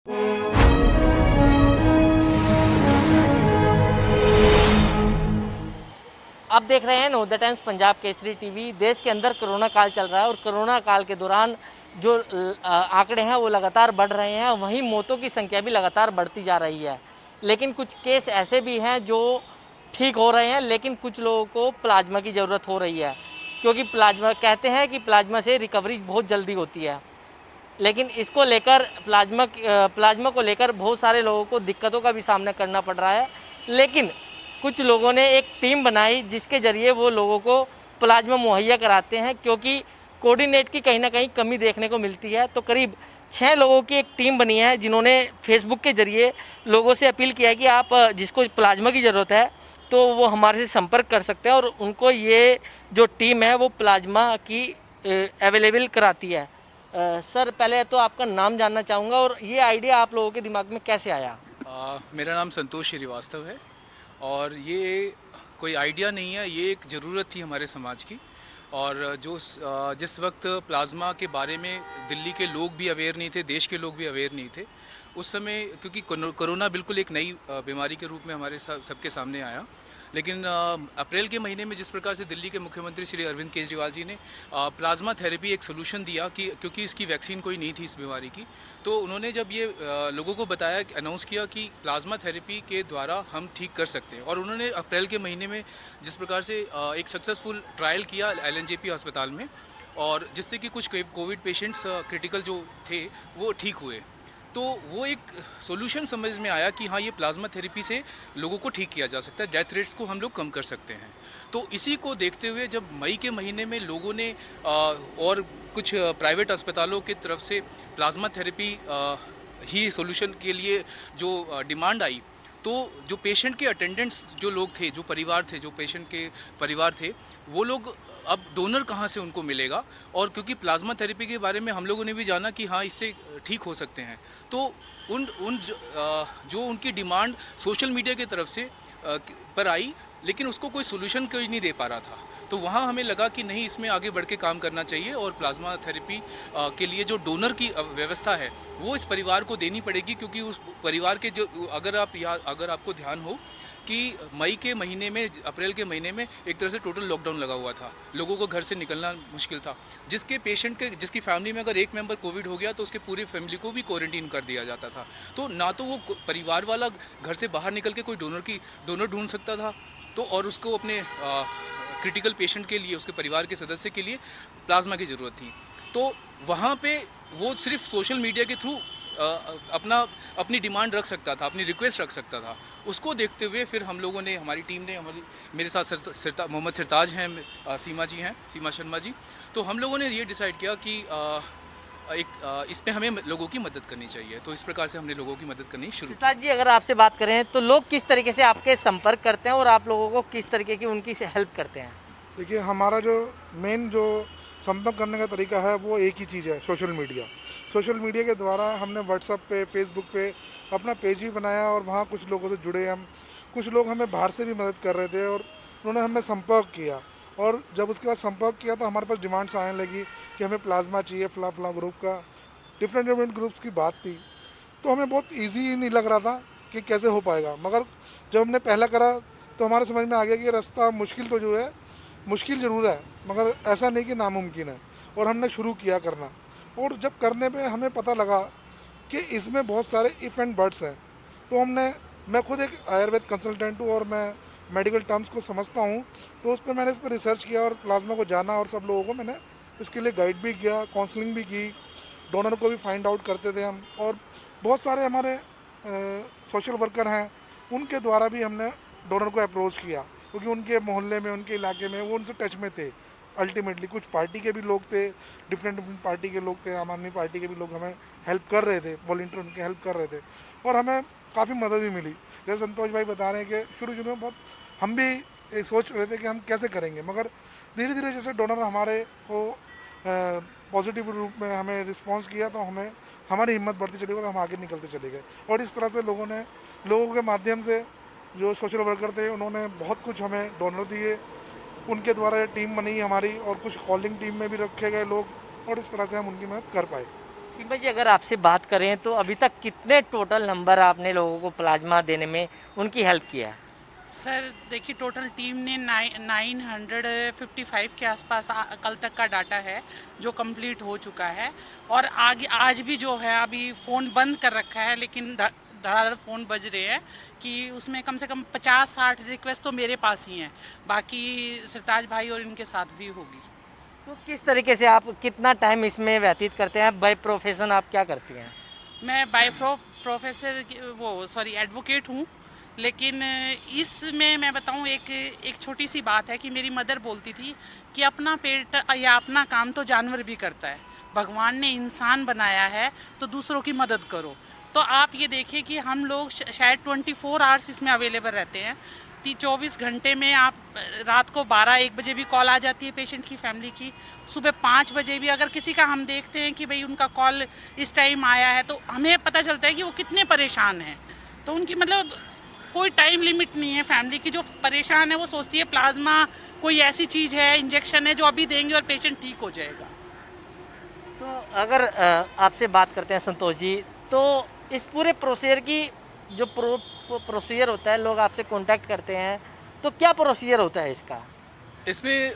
आप देख रहे हैं नवोदय टाइम्स पंजाब केसरी टीवी। देश के अंदर कोरोना काल चल रहा है और कोरोना काल के दौरान जो आंकड़े हैं वो लगातार बढ़ रहे हैं, वहीं मौतों की संख्या भी लगातार बढ़ती जा रही है। लेकिन कुछ केस ऐसे भी हैं जो ठीक हो रहे हैं, लेकिन कुछ लोगों को प्लाज्मा की ज़रूरत हो रही है, क्योंकि प्लाज्मा कहते हैं कि प्लाज्मा से रिकवरी बहुत जल्दी होती है। लेकिन इसको लेकर प्लाज्मा को लेकर बहुत सारे लोगों को दिक्कतों का भी सामना करना पड़ रहा है। लेकिन कुछ लोगों ने एक टीम बनाई जिसके ज़रिए वो लोगों को प्लाज्मा मुहैया कराते हैं, क्योंकि कोऑर्डिनेट की कहीं ना कहीं कमी देखने को मिलती है। तो करीब 6 लोगों की एक टीम बनी है जिन्होंने फेसबुक के ज़रिए लोगों से अपील किया है कि आप जिसको प्लाज्मा की ज़रूरत है तो वो हमारे से संपर्क कर सकते हैं, और उनको ये जो टीम है वो प्लाज्मा की अवेलेबल कराती है। सर, पहले तो आपका नाम जानना चाहूँगा और ये आइडिया आप लोगों के दिमाग में कैसे आया? मेरा नाम संतोष श्रीवास्तव है और ये कोई आइडिया नहीं है, ये एक ज़रूरत थी हमारे समाज की। और जिस वक्त प्लाज्मा के बारे में दिल्ली के लोग भी अवेयर नहीं थे, देश के लोग भी अवेयर नहीं थे उस समय, क्योंकि कोरोना बिल्कुल एक नई बीमारी के रूप में हमारे सबके सामने आया। लेकिन अप्रैल के महीने में जिस प्रकार से दिल्ली के मुख्यमंत्री श्री अरविंद केजरीवाल जी ने प्लाज्मा थेरेपी एक सोल्यूशन दिया, कि क्योंकि इसकी वैक्सीन कोई नहीं थी इस बीमारी की, तो उन्होंने जब ये लोगों को बताया, अनाउंस किया कि प्लाज्मा थेरेपी के द्वारा हम ठीक कर सकते हैं। और उन्होंने अप्रैल के महीने में जिस प्रकार से एक सक्सेसफुल ट्रायल किया एलएनजेपी अस्पताल में, और जिससे कि कुछ कोविड पेशेंट्स क्रिटिकल जो थे वो ठीक हुए, तो वो एक सॉल्यूशन समझ में आया कि हाँ, ये प्लाज्मा थेरेपी से लोगों को ठीक किया जा सकता है, डेथ रेट्स को हम लोग कम कर सकते हैं। तो इसी को देखते हुए जब मई के महीने में लोगों ने और कुछ प्राइवेट अस्पतालों की तरफ से प्लाज्मा थेरेपी ही सॉल्यूशन के लिए जो डिमांड आई, तो जो पेशेंट के अटेंडेंट्स जो लोग थे, जो परिवार थे, जो पेशेंट के परिवार थे, वो लोग अब डोनर कहाँ से उनको मिलेगा। और क्योंकि प्लाज्मा थेरेपी के बारे में हम लोगों ने भी जाना कि हाँ, इससे ठीक हो सकते हैं, तो उन उन जो उनकी डिमांड सोशल मीडिया की तरफ से पर आई, लेकिन उसको कोई सोल्यूशन कोई नहीं दे पा रहा था। तो वहाँ हमें लगा कि नहीं, इसमें आगे बढ़ के काम करना चाहिए, और प्लाज्मा थेरेपी के लिए जो डोनर की व्यवस्था है वो इस परिवार को देनी पड़ेगी, क्योंकि उस परिवार के जो अगर आपको ध्यान हो कि मई के महीने में, अप्रैल के महीने में एक तरह से टोटल लॉकडाउन लगा हुआ था, लोगों को घर से निकलना मुश्किल था। जिसकी फैमिली में अगर एक मेंबर कोविड हो गया तो उसके पूरी फैमिली को भी क्वारंटीन कर दिया जाता था। तो ना तो वो परिवार वाला घर से बाहर निकल के कोई डोनर ढूंढ सकता था, तो और उसको अपने क्रिटिकल पेशेंट के लिए, उसके परिवार के सदस्य के लिए प्लाज्मा की ज़रूरत थी। तो वहाँ पे वो सिर्फ सोशल मीडिया के थ्रू अपनी डिमांड रख सकता था, अपनी रिक्वेस्ट रख सकता था। उसको देखते हुए फिर हम लोगों ने, हमारी टीम ने, मेरे साथ मोहम्मद सिरताज हैं, सीमा शर्मा जी, तो हम लोगों ने ये डिसाइड किया कि इस पे हमें लोगों की मदद करनी चाहिए। तो इस प्रकार से हमने लोगों की मदद करनी शुरू की। सिरताज जी, अगर आपसे बात करें तो लोग किस तरीके से आपके संपर्क करते हैं और आप लोगों को किस तरीके की उनकी हेल्प करते हैं? देखिए, हमारा जो मेन जो संपर्क करने का तरीका है वो एक ही चीज़ है, सोशल मीडिया। सोशल मीडिया के द्वारा हमने व्हाट्सएप पे, फेसबुक पे अपना पेज भी बनाया और वहाँ कुछ लोगों से जुड़े हम। कुछ लोग हमें बाहर से भी मदद कर रहे थे और उन्होंने हमें संपर्क किया, और जब उसके बाद संपर्क किया तो हमारे पास डिमांड्स आने लगी कि हमें प्लाज्मा चाहिए, फला ग्रुप का, डिफरेंट ग्रुप्स की बात थी। तो हमें बहुत ईजी नहीं लग रहा था कि कैसे हो पाएगा, मगर जब हमने पहला करा तो हमारे समझ में आ गया कि रास्ता मुश्किल तो जो है, मुश्किल ज़रूर है, मगर ऐसा नहीं कि नामुमकिन है। और हमने शुरू किया करना, और जब करने पे हमें पता लगा कि इसमें बहुत सारे इफ़ एंड बट्स हैं। तो मैं खुद एक आयुर्वेद कंसल्टेंट हूँ और मैं मेडिकल टर्म्स को समझता हूँ, तो उस पर मैंने इस पर रिसर्च किया और प्लाज्मा को जाना, और सब लोगों को मैंने इसके लिए गाइड भी किया, काउंसलिंग भी की, डोनर को भी फाइंड आउट करते थे हम। और बहुत सारे हमारे सोशल वर्कर हैं, उनके द्वारा भी हमने डोनर को अप्रोच किया, क्योंकि उनके मोहल्ले में, उनके इलाके में वो उनसे टच में थे। अल्टीमेटली कुछ पार्टी के भी लोग थे, डिफरेंट पार्टी के लोग थे, आम आदमी पार्टी के भी लोग हमें हेल्प कर रहे थे, वॉलंटियर उनके हेल्प कर रहे थे, और हमें काफ़ी मदद भी मिली। जैसे संतोष भाई बता रहे हैं कि शुरू में बहुत हम भी सोच रहे थे कि हम कैसे करेंगे, मगर धीरे धीरे जैसे डोनर हमारे को पॉजिटिव रूप में हमें रिस्पॉन्स किया, तो हमारी हिम्मत बढ़ती चली गई और हम आगे निकलते चले गए। और इस तरह से लोगों के माध्यम से, जो सोशल वर्कर थे, उन्होंने बहुत कुछ हमें डोनर दिए, उनके द्वारा टीम बनी हमारी, और कुछ कॉलिंग टीम में भी रखे गए लोग, और इस तरह से हम उनकी मदद कर पाए। सीमा जी, अगर आपसे बात करें तो अभी तक कितने टोटल नंबर आपने लोगों को प्लाज्मा देने में उनकी हेल्प किया है? सर देखिए, टोटल टीम ने 955 के आसपास कल तक का डाटा है जो कंप्लीट हो चुका है। और आगे आज भी जो है, अभी फ़ोन बंद कर रखा है लेकिन धड़ाधड़ फ़ोन बज रहे हैं कि उसमें कम से कम 50-60 रिक्वेस्ट तो मेरे पास ही हैं, बाकी सरताज भाई और इनके साथ भी होगी। तो किस तरीके से आप कितना टाइम इसमें व्यतीत करते हैं? बाय प्रोफेशन आप क्या करती हैं? मैं बाय प्रोफेसर एडवोकेट हूँ। लेकिन इसमें मैं बताऊँ, एक छोटी सी बात है कि मेरी मदर बोलती थी कि अपना पेट या अपना काम तो जानवर भी करता है, भगवान ने इंसान बनाया है तो दूसरों की मदद करो। तो आप ये देखिए कि हम लोग शायद 24 आवर्स इसमें अवेलेबल रहते हैं। 24 घंटे में आप रात को 12-1 बजे भी कॉल आ जाती है पेशेंट की फैमिली की, सुबह 5 बजे भी अगर किसी का हम देखते हैं कि भाई उनका कॉल इस टाइम आया है तो हमें पता चलता है कि वो कितने परेशान हैं। तो उनकी मतलब कोई टाइम लिमिट नहीं है। फैमिली की जो परेशान है वो सोचती है प्लाज्मा कोई ऐसी चीज़ है, इंजेक्शन है जो अभी देंगे और पेशेंट ठीक हो जाएगा। तो अगर आपसे बात करते हैं संतोष जी, तो इस पूरे प्रोसीजर की जो प्रोसीजर होता है, लोग आपसे कांटेक्ट करते हैं तो क्या प्रोसीजर होता है इसका? इसमें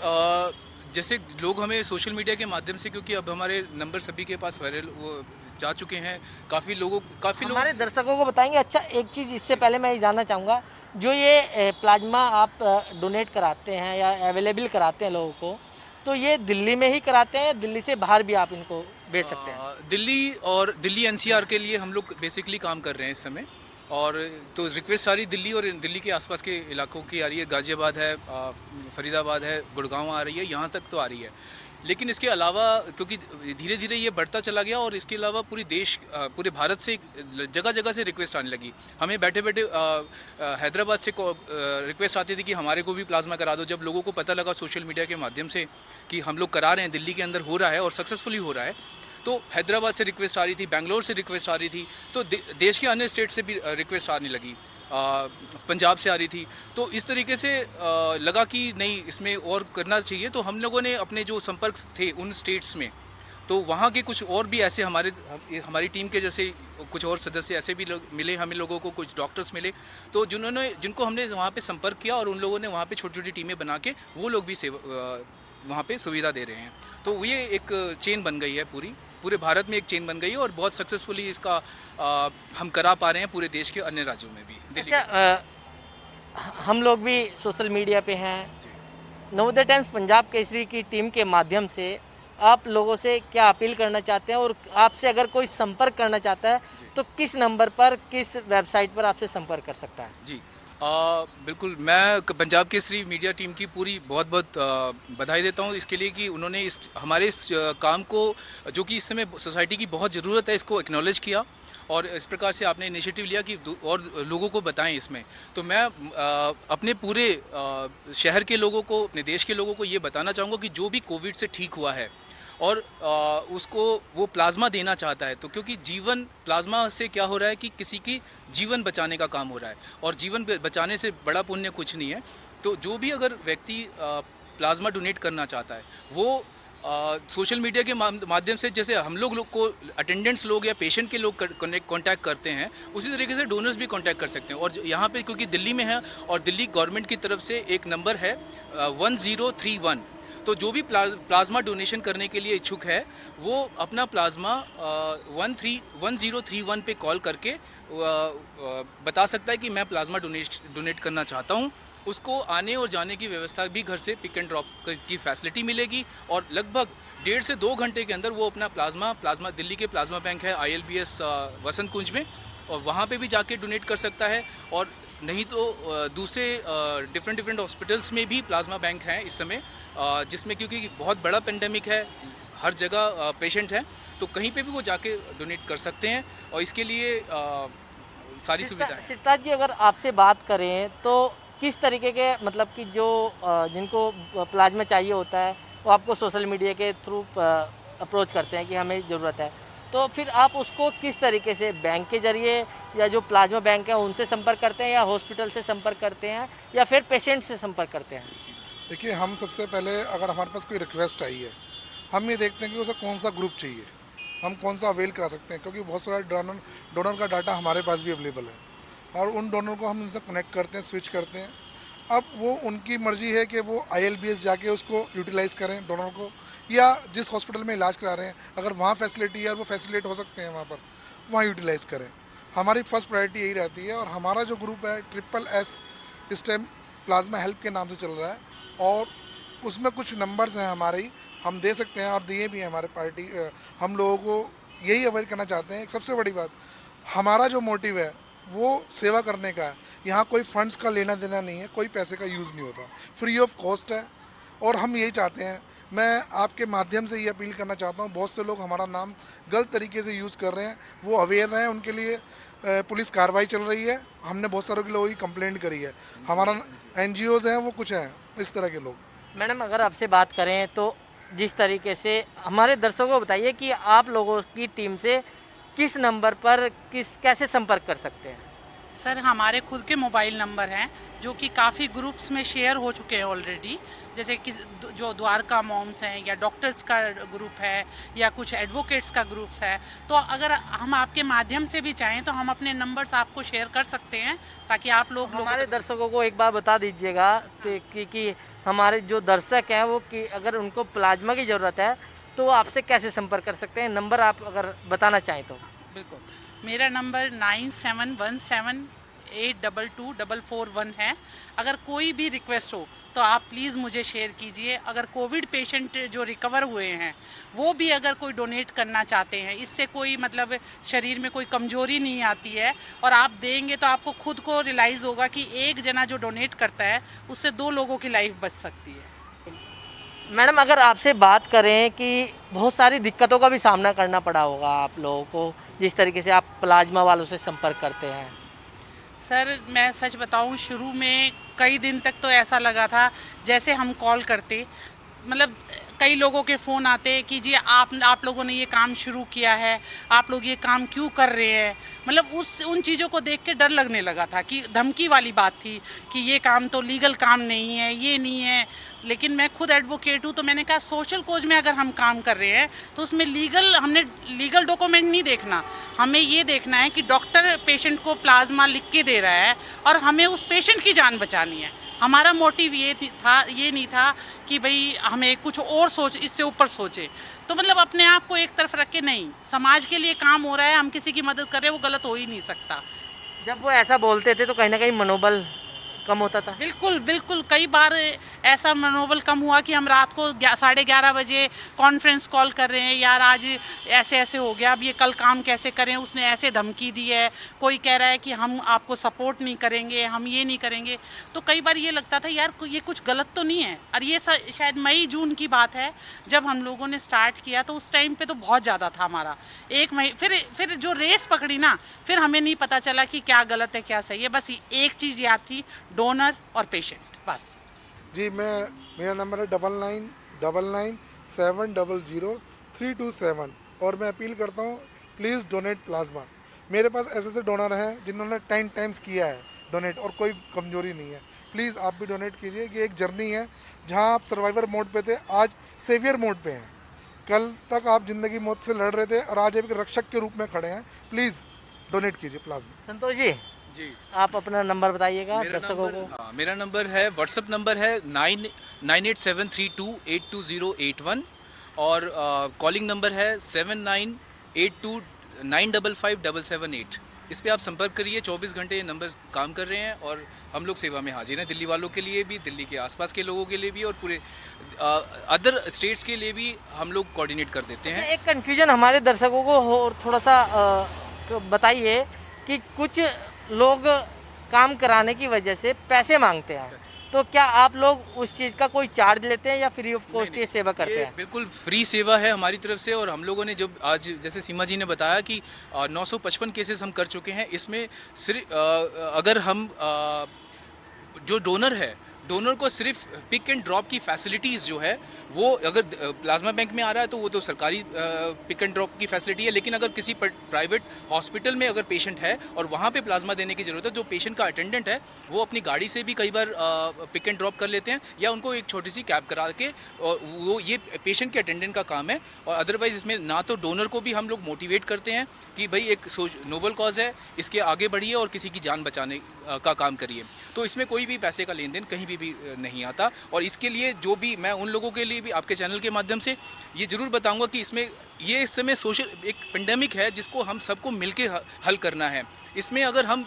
जैसे लोग हमें सोशल मीडिया के माध्यम से, क्योंकि अब हमारे नंबर सभी के पास वायरल वो जा चुके हैं, काफ़ी लोग हमारे दर्शकों को बताएंगे। अच्छा, एक चीज़ इससे पहले मैं ये जानना चाहूँगा, जो ये प्लाज्मा आप डोनेट कराते हैं या अवेलेबल कराते हैं लोगों को, तो ये दिल्ली में ही कराते हैं, दिल्ली से बाहर भी आप इनको भेज सकते हैं? दिल्ली एनसीआर के लिए हम लोग बेसिकली काम कर रहे हैं इस समय। और तो रिक्वेस्ट सारी दिल्ली और दिल्ली के आसपास के इलाकों की आ रही है। गाज़ियाबाद है, फरीदाबाद है, गुड़गांव आ रही है, यहाँ तक तो आ रही है। लेकिन इसके अलावा क्योंकि धीरे धीरे ये बढ़ता चला गया, और इसके अलावा पूरे भारत से जगह जगह से रिक्वेस्ट आने लगी। हमें बैठे बैठे हैदराबाद से रिक्वेस्ट आती थी कि हमारे को भी प्लाज्मा करा दो। जब लोगों को पता लगा सोशल मीडिया के माध्यम से कि हम लोग करा रहे हैं, दिल्ली के अंदर हो रहा है और सक्सेसफुली हो रहा है, तो हैदराबाद से रिक्वेस्ट आ रही थी, बेंगलोर से रिक्वेस्ट आ रही थी, तो देश के अन्य स्टेट से भी रिक्वेस्ट आने लगी, पंजाब से आ रही थी। तो इस तरीके से लगा कि नहीं, इसमें और करना चाहिए। तो हम लोगों ने अपने जो संपर्क थे उन स्टेट्स में, तो वहाँ के कुछ और भी ऐसे हमारी टीम के जैसे कुछ और सदस्य ऐसे भी लोग मिले हमें, लोगों को कुछ डॉक्टर्स मिले, तो जिनको हमने वहाँ पे संपर्क किया, और उन लोगों ने वहाँ पे छोटी छोटी टीमें बना के वो लोग भी वहाँ पे सुविधा दे रहे हैं। तो ये एक चेन बन गई है, पूरे भारत में एक चेन बन गई है, और बहुत सक्सेसफुली इसका हम करा पा रहे हैं पूरे देश के अन्य राज्यों में भी। दिल्ली हम लोग भी सोशल मीडिया पे हैं। नवोदय टाइम्स पंजाब केसरी की टीम के माध्यम से आप लोगों से क्या अपील करना चाहते हैं, और आपसे अगर कोई संपर्क करना चाहता है तो किस नंबर पर, किस वेबसाइट पर आपसे संपर्क कर सकता है? जी बिल्कुल, मैं पंजाब केसरी मीडिया टीम की पूरी बहुत बहुत बधाई देता हूँ इसके लिए कि उन्होंने हमारे इस काम को, जो कि इस समय सोसाइटी की बहुत ज़रूरत है, इसको एक्नॉलेज किया, और इस प्रकार से आपने इनिशिएटिव लिया कि और लोगों को बताएं इसमें। तो मैं अपने पूरे शहर के लोगों को, अपने देश के लोगों को ये बताना चाहूँगा कि जो भी कोविड से ठीक हुआ है और उसको वो प्लाज्मा देना चाहता है, तो क्योंकि प्लाज्मा से क्या हो रहा है कि किसी की जीवन बचाने का काम हो रहा है, और जीवन बचाने से बड़ा पुण्य कुछ नहीं है। तो जो भी अगर व्यक्ति प्लाज्मा डोनेट करना चाहता है, वो सोशल मीडिया के माध्यम से, जैसे हम लोग को अटेंडेंट्स लोग या पेशेंट के लोग कांटेक्ट करते हैं, उसी तरीके से डोनर्स भी कांटेक्ट कर सकते हैं। और यहाँ पे क्योंकि दिल्ली में है, और दिल्ली गवर्नमेंट की तरफ से एक नंबर है 1031, तो जो भी प्लाज्मा डोनेशन करने के लिए इच्छुक है, वो अपना प्लाज्मा 1031 पे कॉल करके बता सकता है कि मैं प्लाज्मा डोनेट करना चाहता हूँ। उसको आने और जाने की व्यवस्था भी, घर से पिक एंड ड्रॉप की फैसिलिटी मिलेगी, और लगभग 1.5 से 2 घंटे के अंदर वो अपना प्लाज्मा दिल्ली के प्लाज्मा बैंक है ILBS वसंत कुंज में, और वहाँ पे भी जाके डोनेट कर सकता है। और नहीं तो दूसरे डिफरेंट हॉस्पिटल्स में भी प्लाज्मा बैंक हैं इस समय, जिसमें क्योंकि बहुत बड़ा पेंडेमिक है, हर जगह पेशेंट हैं, तो कहीं पे भी वो जाके डोनेट कर सकते हैं, और इसके लिए सारी सुविधाएं। सिरताज जी, अगर आपसे बात करें तो किस तरीके के, मतलब कि जो जिनको प्लाज्मा चाहिए होता है, वो आपको सोशल मीडिया के थ्रू अप्रोच करते हैं कि हमें ज़रूरत है, तो फिर आप उसको किस तरीके से, बैंक के जरिए या जो प्लाज्मा बैंक है उनसे संपर्क करते हैं, या हॉस्पिटल से संपर्क करते हैं, या फिर पेशेंट से संपर्क करते हैं? देखिए, हम सबसे पहले अगर हमारे पास कोई रिक्वेस्ट आई है, हम ये देखते हैं कि उसे कौन सा ग्रुप चाहिए। हम कौन सा अवेल करा सकते हैं, क्योंकि बहुत सारा डोनर का डाटा हमारे पास भी अवेलेबल है और उन डोनर को हम उनसे कनेक्ट करते हैं, स्विच करते हैं। अब वो उनकी मर्ज़ी है कि वो ILBS जाके उसको यूटिलाइज़ करें डोनर को, या जिस हॉस्पिटल में इलाज करा रहे हैं अगर वहाँ फैसिलिटी है, वो फैसिलिटेट हो सकते हैं वहाँ पर, वहाँ यूटिलाइज़ करें। हमारी फर्स्ट प्रायोरिटी यही रहती है। और हमारा जो ग्रुप है SSS इस टाइम प्लाज्मा हेल्प के नाम से चल रहा है और उसमें कुछ नंबर्स हैं हमारे ही, हम दे सकते हैं और दिए भी हैं। हमारे पार्टी हम लोगों को यही अवेयर करना चाहते हैं। एक सबसे बड़ी बात, हमारा जो मोटिव है वो सेवा करने का है। यहाँ कोई फंड्स का लेना देना नहीं है, कोई पैसे का यूज़ नहीं होता, फ्री ऑफ कॉस्ट है। और हम यही चाहते हैं, मैं आपके माध्यम से ये अपील करना चाहता हूँ, बहुत से लोग हमारा नाम गलत तरीके से यूज़ कर रहे हैं, वो अवेयर रहें। उनके लिए पुलिस कार्रवाई चल रही है। हमने बहुत सारे लोगों की कंप्लेंट करी है। हमारा NGOs हैं, वो कुछ हैं इस तरह के लोग। मैडम अगर आपसे बात करें तो जिस तरीके से हमारे दर्शकों को बताइए कि आप लोगों की टीम से किस नंबर पर कैसे संपर्क कर सकते हैं? सर हमारे खुद के मोबाइल नंबर हैं जो कि काफ़ी ग्रुप्स में शेयर हो चुके हैं ऑलरेडी, जैसे कि जो द्वारका मॉम्स हैं या डॉक्टर्स का ग्रुप है या कुछ एडवोकेट्स का ग्रुप्स है। तो अगर हम आपके माध्यम से भी चाहें तो हम अपने नंबर्स आपको शेयर कर सकते हैं ताकि आप लोग हमारे दर्शकों को एक बार बता दीजिएगा कि हमारे जो दर्शक हैं वो कि अगर उनको प्लाज्मा की ज़रूरत है तो आपसे कैसे संपर्क कर सकते हैं? नंबर आप अगर बताना चाहें तो। बिल्कुल, मेरा नंबर 9717822441 है। अगर कोई भी रिक्वेस्ट हो तो आप प्लीज़ मुझे शेयर कीजिए। अगर कोविड पेशेंट जो रिकवर हुए हैं वो भी अगर कोई डोनेट करना चाहते हैं, इससे कोई मतलब शरीर में कोई कमजोरी नहीं आती है और आप देंगे तो आपको खुद को रियलाइज़ होगा कि एक जना जो डोनेट करता है उससे 2 लोगों की लाइफ बच सकती है। मैडम अगर आपसे बात करें कि बहुत सारी दिक्कतों का भी सामना करना पड़ा होगा आप लोगों को जिस तरीके से आप प्लाज्मा वालों से संपर्क करते हैं। सर मैं सच बताऊं, शुरू में कई दिन तक तो ऐसा लगा था जैसे हम कॉल करते, मतलब कई लोगों के फ़ोन आते कि जी आप लोगों ने ये काम शुरू किया है, आप लोग ये काम क्यों कर रहे हैं। मतलब उन चीज़ों को देख के डर लगने लगा था कि धमकी वाली बात थी कि ये काम तो लीगल काम नहीं है, ये नहीं है। लेकिन मैं खुद एडवोकेट हूँ तो मैंने कहा सोशल कोज में अगर हम काम कर रहे हैं तो उसमें हमने लीगल डॉक्यूमेंट नहीं देखना, हमें ये देखना है कि डॉक्टर पेशेंट को प्लाज्मा लिख के दे रहा है और हमें उस पेशेंट की जान बचानी है। हमारा मोटिव ये नहीं था कि भाई हमें कुछ और इससे ऊपर सोचे। तो मतलब अपने आप को एक तरफ रख के नहीं, समाज के लिए काम हो रहा है, हम किसी की मदद कर रहे हैं, वो गलत हो ही नहीं सकता। जब वो ऐसा बोलते थे तो कहीं ना कहीं मनोबल कम होता था। बिल्कुल बिल्कुल, कई बार ऐसा मनोबल कम हुआ कि हम रात को 11:30 बजे कॉन्फ्रेंस कॉल कर रहे हैं, यार आज ऐसे ऐसे हो गया, अब ये कल काम कैसे करें, उसने ऐसे धमकी दी है, कोई कह रहा है कि हम आपको सपोर्ट नहीं करेंगे, हम ये नहीं करेंगे। तो कई बार ये लगता था यार ये कुछ गलत तो नहीं है। और ये शायद मई जून की बात है जब हम लोगों ने स्टार्ट किया, तो उस टाइम पर तो बहुत ज़्यादा था हमारा। एक मई फिर जो रेस पकड़ी ना, फिर हमें नहीं पता चला कि क्या गलत है क्या सही है। बस एक चीज़ याद थी, डोनर और पेशेंट, बस। जी मेरा नंबर है 9999700327 और मैं अपील करता हूँ प्लीज़ डोनेट प्लाज्मा। मेरे पास ऐसे डोनर हैं जिन्होंने 10 टाइम्स किया है डोनेट और कोई कमजोरी नहीं है। प्लीज़ आप भी डोनेट कीजिए। कि एक जर्नी है, जहाँ आप सर्वाइवर मोड पे थे आज सेवियर मोड पे हैं। कल तक आप ज़िंदगी मौत से लड़ रहे थे और आज एक रक्षक के रूप में खड़े हैं। प्लीज़ डोनेट कीजिए प्लाज्मा। संतोष जी जी, आप अपना नंबर बताइएगा दर्शकों को। हाँ, मेरा नंबर है, व्हाट्सअप नंबर है 9873282081 और कॉलिंग नंबर है 7982955778। इस पे आप संपर्क करिए। 24 घंटे ये नंबर काम कर रहे हैं और हम लोग सेवा में हाजिर हैं, दिल्ली वालों के लिए भी, दिल्ली के आसपास के लोगों के लिए भी और पूरे अदर स्टेट्स के लिए भी हम लोग कोऑर्डिनेट कर देते हैं। एक कन्फ्यूजन हमारे दर्शकों को हो, थोड़ा सा बताइए कि कुछ लोग काम कराने की वजह से पैसे मांगते हैं, तो क्या आप लोग उस चीज़ का कोई चार्ज लेते हैं या फ्री ऑफ कॉस्ट ये सेवा करते हैं? बिल्कुल फ्री सेवा है हमारी तरफ से। और हम लोगों ने जब आज जैसे सीमा जी ने बताया कि 955 केसेस हम कर चुके हैं, इसमें सिर्फ अगर हम जो डोनर है डोनर को सिर्फ पिक एंड ड्रॉप की फैसिलिटीज़ जो है वो अगर प्लाज्मा बैंक में आ रहा है तो वो तो सरकारी पिक एंड ड्रॉप की फैसिलिटी है, लेकिन अगर किसी प्राइवेट हॉस्पिटल में अगर पेशेंट है और वहाँ पे प्लाज्मा देने की ज़रूरत है, जो पेशेंट का अटेंडेंट है वो अपनी गाड़ी से भी कई बार पिक एंड ड्रॉप कर लेते हैं, या उनको एक छोटी सी कैब करा के, और वो ये पेशेंट के अटेंडेंट का काम है। और अदरवाइज़ इसमें ना तो डोनर को भी हम लोग मोटिवेट करते हैं कि भाई एक नोबल कॉज है, इसके आगे बढ़िए और किसी की जान बचाने का काम करिए, तो इसमें कोई भी पैसे का लेन देन कहीं भी नहीं आता। और इसके लिए जो भी मैं उन लोगों के लिए भी आपके चैनल के माध्यम से ये ज़रूर बताऊंगा कि इसमें ये इस समय सोशल एक पेंडेमिक है जिसको हम सबको मिलके हल करना है। इसमें अगर हम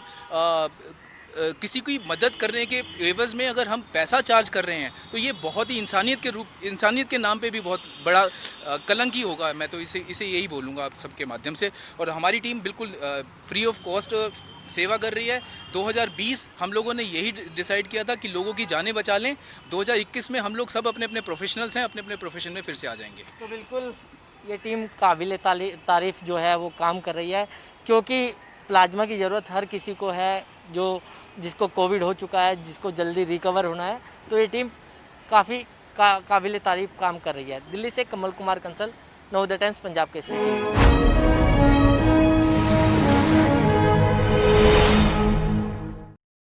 किसी की मदद करने के एवज़ में अगर हम पैसा चार्ज कर रहे हैं तो ये बहुत ही इंसानियत के नाम पे भी बहुत बड़ा कलंक ही होगा। मैं तो इसे यही बोलूँगा आप सबके माध्यम से। और हमारी टीम बिल्कुल फ्री ऑफ कॉस्ट सेवा कर रही है। 2020 हम लोगों ने यही डिसाइड किया था कि लोगों की जानें बचा लें। 2021 में हम लोग सब अपने अपने प्रोफेशनल्स हैं, अपने अपने प्रोफेशन में फिर से आ जाएंगे। तो बिल्कुल ये टीम काबिल तारीफ़ जो है वो काम कर रही है, क्योंकि प्लाज्मा की ज़रूरत हर किसी को है, जिसको कोविड हो चुका है, जिसको जल्दी रिकवर होना है। तो ये टीम काफ़ी काबिल तारीफ़ काम कर रही है। दिल्ली से कमल कुमार कंसल, नवोदय टाइम्स पंजाब केसरी।